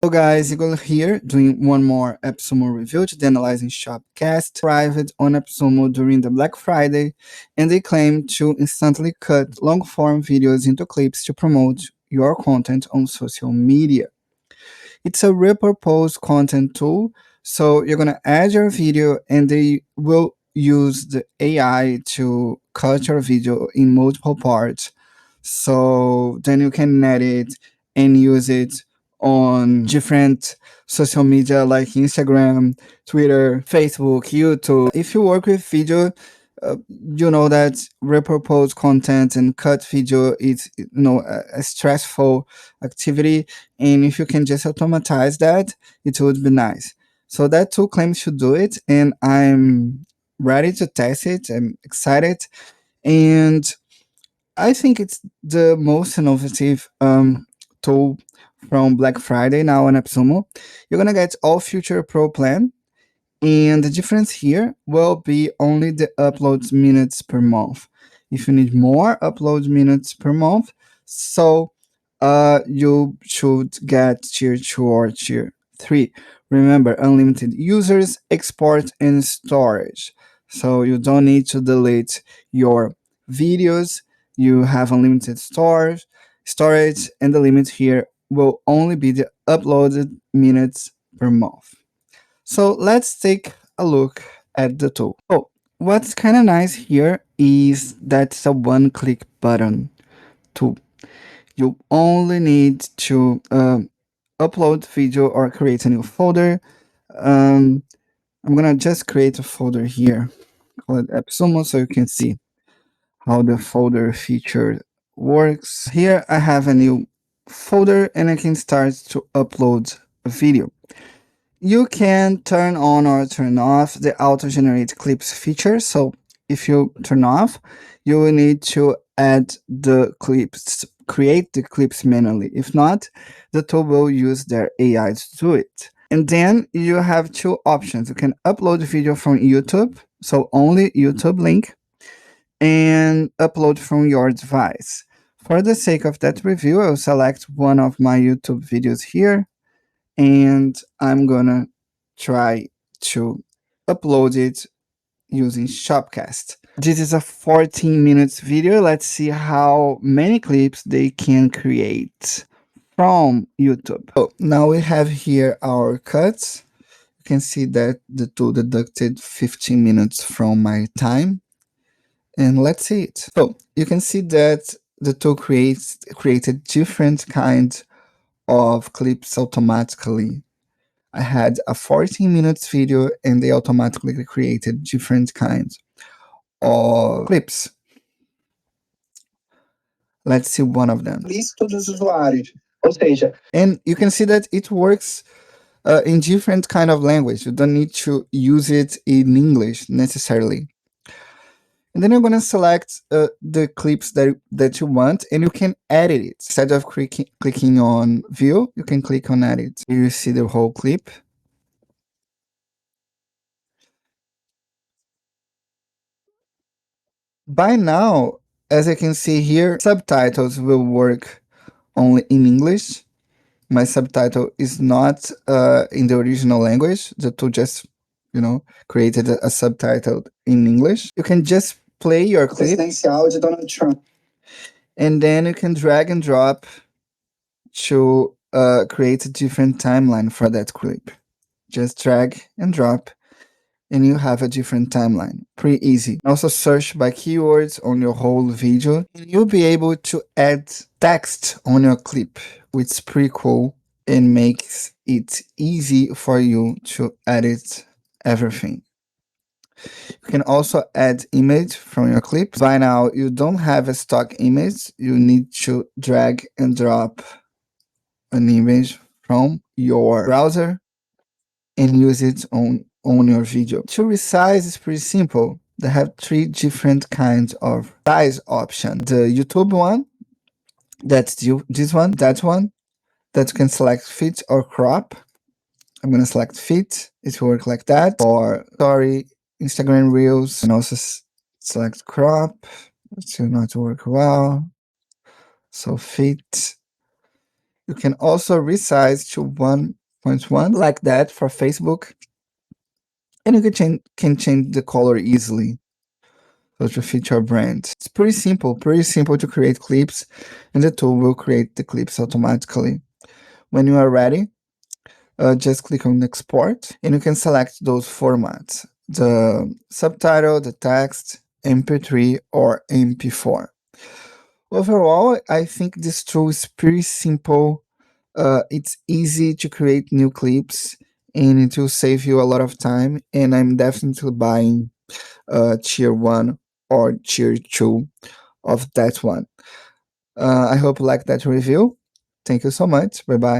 Hello guys, Igor here, doing one more AppSumo review today analyzing Chopcast. Arrived on AppSumo during the Black Friday, and they claim to instantly cut long-form videos into clips to promote your content on social media. It's a repurposed content tool, so you're gonna add your video and they will use the AI to cut your video in multiple parts. So then you can edit and use it on different social media like Instagram, Twitter, Facebook, YouTube. If you work with video, you know that repurpose content and cut video is a stressful activity, and if you can just automatize that, it would be nice. So that tool claims to do it, and I'm ready to test it. I'm excited, and I think it's the most innovative tool from Black Friday now on AppSumo. You're gonna get all future pro plan, and the difference here will be only the uploads minutes per month. If you need more upload minutes per month, so you should get tier 2 or tier 3. Remember, unlimited users, export, and storage. So you don't need to delete your videos. You have unlimited storage, and the limit here will only be the uploaded minutes per month. So let's take a look at the tool. Oh, what's kind of nice here is that it's a one-click button tool. You only need to upload video or create a new folder. I'm gonna just create a folder here, call it AppSumo, so you can see how the folder feature works. Here I have a new folder and I can start to upload a video. You can turn on or turn off the auto-generate clips feature. So if you turn off, you will need to add the clips, create the clips manually. If not, the tool will use their AI to do it. And then you have two options. You can upload video from YouTube, so only YouTube link, and upload from your device. For the sake of that review, I'll select one of my YouTube videos here, and I'm gonna try to upload it using Chopcast. This is a 14 minutes video. Let's see how many clips they can create from YouTube. So now we have here our cuts. You can see that the tool deducted 15 minutes from my time. And let's see it. So you can see that the tool created different kinds of clips automatically. I had a 14 minutes video and they automatically created different kinds of clips. Let's see one of them. Lista dos usuários. Ou seja, and you can see that it works in different kind of language. You don't need to use it in English necessarily. And then you're going to select the clips that you want, and you can edit it. Instead of clicking on view, you can click on edit. Here you see the whole clip. By now, as you can see here, subtitles will work only in English. My subtitle is not in the original language. The tool just, created a subtitle in English. You can just play your clip, and then you can drag and drop to create a different timeline for that clip. Just drag and drop, and you have a different timeline. Pretty easy. Also search by keywords on your whole video. And you'll be able to add text on your clip, which is pretty cool and makes it easy for you to edit everything. You can also add image from your clip. By now, you don't have a stock image. You need to drag and drop an image from your browser and use it on your video. To resize is pretty simple. They have three different kinds of size options. The YouTube one, that's this one, that one, that you can select fit or crop. I'm gonna select fit. It will work like that. Or story, Instagram Reels, and also select crop. It will not work well. So fit. You can also resize to 1.1 like that for Facebook. And you can change the color easily so to fit your brand. It's pretty simple to create clips, and the tool will create the clips automatically. When you are ready, just click on export and you can select those formats: the subtitle, the text, MP3 or MP4. Overall, I think this tool is pretty simple. It's easy to create new clips and it will save you a lot of time. And I'm definitely buying tier 1 or tier 2 of that one. I hope you like that review. Thank you so much. Bye bye.